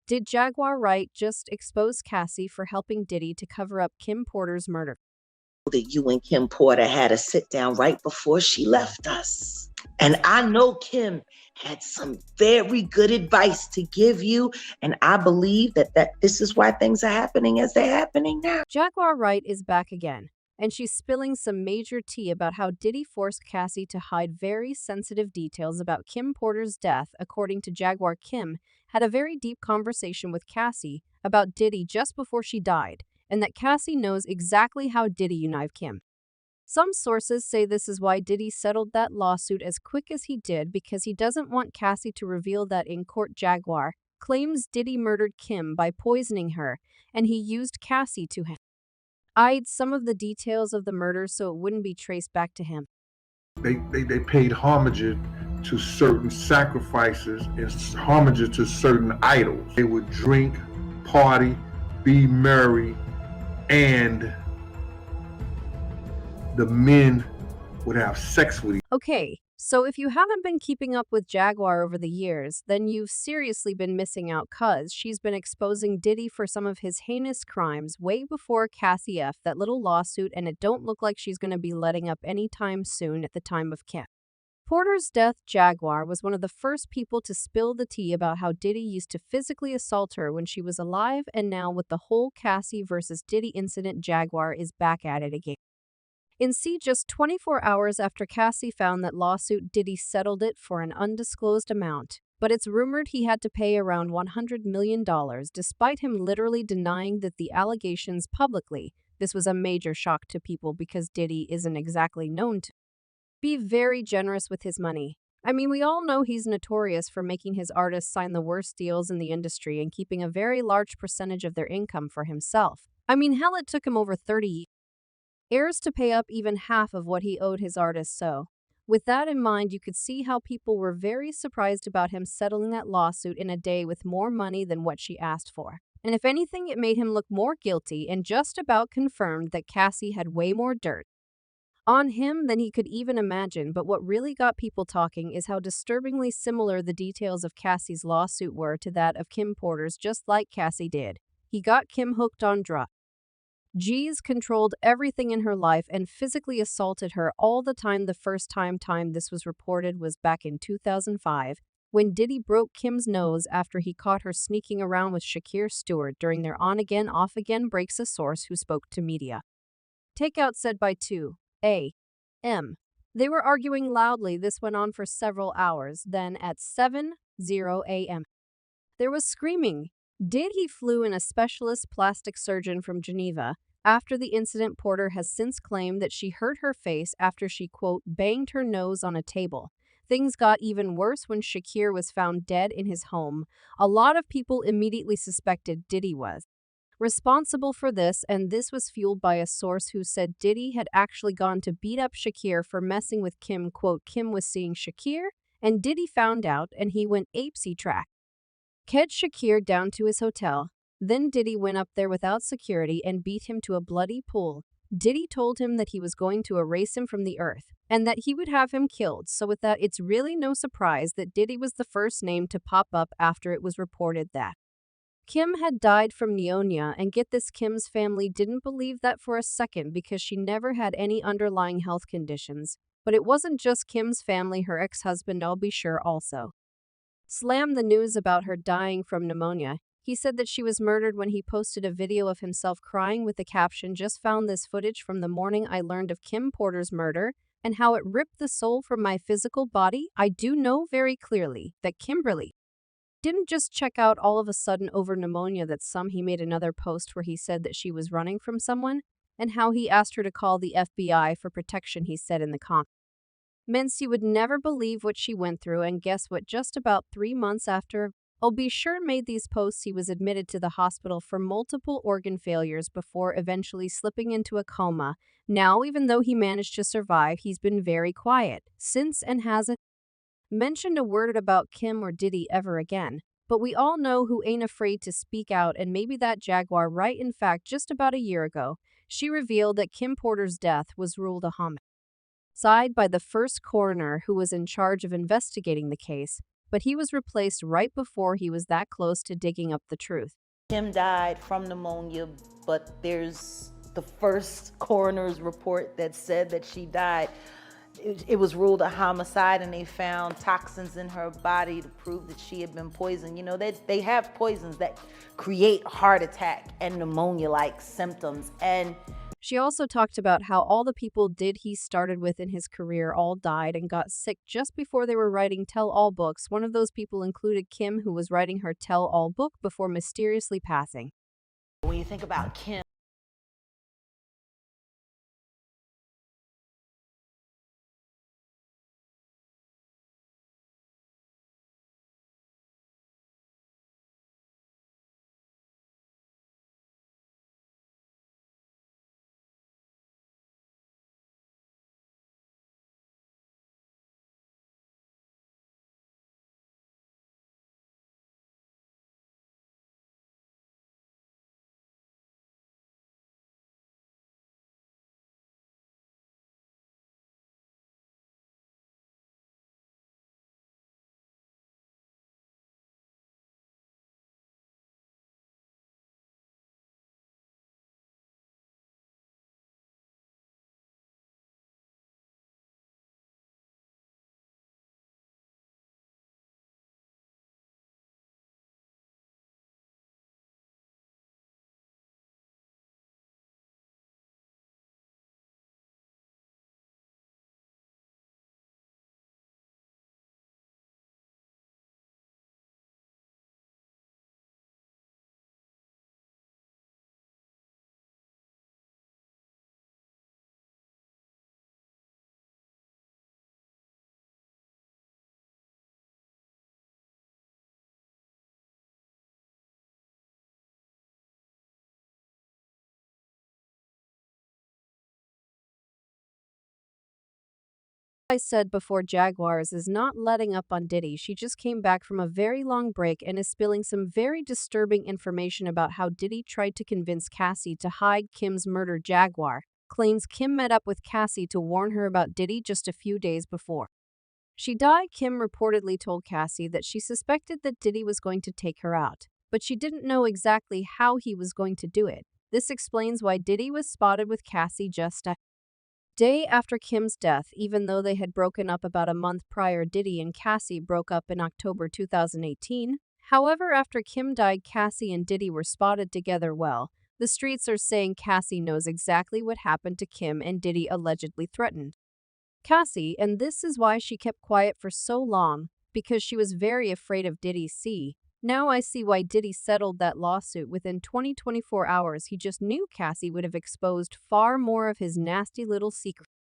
Did Jaguar Wright just expose Cassie for helping Diddy to cover up Kim Porter's murder? That you and Kim Porter had a sit down right before she left us. And I know Kim had some very good advice to give you, and I believe that this is why things are happening as they're happening now. Jaguar Wright is back again, and she's spilling some major tea about how Diddy forced Cassie to hide very sensitive details about Kim Porter's death. According to Jaguar, Kim had a very deep conversation with Cassie about Diddy just before she died, and that Cassie knows exactly how Diddy knifed Kim. Some sources say this is why Diddy settled that lawsuit as quick as he did because he doesn't want Cassie to reveal that in court. Jaguar claims Diddy murdered Kim by poisoning her, and he used Cassie to hide some of the details of the murder so it wouldn't be traced back to him. They paid homage to certain sacrifices and homage to certain idols. They would drink, party, be merry, and the men would have sex with each other. Okay, so if you haven't been keeping up with Jaguar over the years, then you've seriously been missing out cuz she's been exposing Diddy for some of his heinous crimes way before Cassie F. that little lawsuit, and it don't look like she's going to be letting up anytime soon at the time of Kim Porter's death. Jaguar was one of the first people to spill the tea about how Diddy used to physically assault her when she was alive, and now with the whole Cassie versus Diddy incident, Jaguar is back at it again. In just 24 hours after Cassie found that lawsuit, Diddy settled it for an undisclosed amount, but it's rumored he had to pay around $100 million despite him literally denying that the allegations publicly. This was a major shock to people because Diddy isn't exactly known to be very generous with his money. I mean, we all know he's notorious for making his artists sign the worst deals in the industry and keeping a very large percentage of their income for himself. I mean, hell, it took him over 30 years to pay up even half of what he owed his artists. So, with that in mind, you could see how people were very surprised about him settling that lawsuit in a day with more money than what she asked for. And if anything, it made him look more guilty and just about confirmed that Cassie had way more dirt on him than he could even imagine. But what really got people talking is how disturbingly similar the details of Cassie's lawsuit were to that of Kim Porter's. Just like Cassie did, he got Kim hooked on drugs. G's controlled everything in her life and physically assaulted her all the time. The first time this was reported was back in 2005, when Diddy broke Kim's nose after he caught her sneaking around with Shakir Stewart during their on-again, off-again breaks. A source who spoke to media Takeout said by 2 a.m. they were arguing loudly. This went on for several hours. Then at 7:00 a.m. there was screaming. He flew in a specialist plastic surgeon from Geneva. After the incident, Porter has since claimed that she hurt her face after she, quote, banged her nose on a table. Things got even worse when Shakir was found dead in his home. A lot of people immediately suspected Diddy was responsible for this, and this was fueled by a source who said Diddy had actually gone to beat up Shakir for messing with Kim. Quote, Kim was seeing Shakir, and Diddy found out, and he went apesy track. Ked Shakir down to his hotel. Then Diddy went up there without security and beat him to a bloody pool. Diddy told him that he was going to erase him from the earth and that he would have him killed. So with that, it's really no surprise that Diddy was the first name to pop up after it was reported that Kim had died from pneumonia. And get this, Kim's family didn't believe that for a second because she never had any underlying health conditions. But it wasn't just Kim's family. Her ex-husband, I'll be sure, also slammed the news about her dying from pneumonia. He said that she was murdered when he posted a video of himself crying with the caption, "Just found this footage from the morning I learned of Kim Porter's murder and how it ripped the soul from my physical body. I do know very clearly that Kimberly didn't just check out all of a sudden over pneumonia." He made another post where he said that she was running from someone and how he asked her to call the FBI for protection. He said in the comments, "You would never believe what she went through." And guess what? Just about 3 months after I'll be sure made these posts, he was admitted to the hospital for multiple organ failures before eventually slipping into a coma. Now, even though he managed to survive, he's been very quiet since and hasn't mentioned a word about Kim or Diddy ever again. But we all know who ain't afraid to speak out, and maybe that Jaguar Wright. In fact, just about a year ago, she revealed that Kim Porter's death was ruled a homicide by the first coroner who was in charge of investigating the case. but he was replaced right before he was that close to digging up the truth. Kim died from pneumonia, but there's the first coroner's report that said that she died. It was ruled a homicide, and they found toxins in her body to prove that she had been poisoned. You know, they have poisons that create heart attack and pneumonia-like symptoms. And She also talked about how all the people he started with in his career all died and got sick just before they were writing tell-all books. One of those people included Kim, who was writing her tell-all book before mysteriously passing. when you think about Kim, I said before, Jaguars is not letting up on Diddy. She just came back from a very long break and is spilling some very disturbing information about how Diddy tried to convince Cassie to hide Kim's murder. Jaguar claims Kim met up with Cassie to warn her about Diddy just a few days before she died. Kim reportedly told Cassie that she suspected that Diddy was going to take her out, but she didn't know exactly how he was going to do it. This explains why Diddy was spotted with Cassie just a day after Kim's death, even though they had broken up about a month prior. Diddy and Cassie broke up in October 2018. However, after Kim died, Cassie and Diddy were spotted together. Well, the streets are saying Cassie knows exactly what happened to Kim, and Diddy allegedly threatened Cassie, and this is why she kept quiet for so long, because she was very afraid of Diddy. Now I see why Diddy settled that lawsuit within 24 hours. He just knew Cassie would have exposed far more of his nasty little secrets.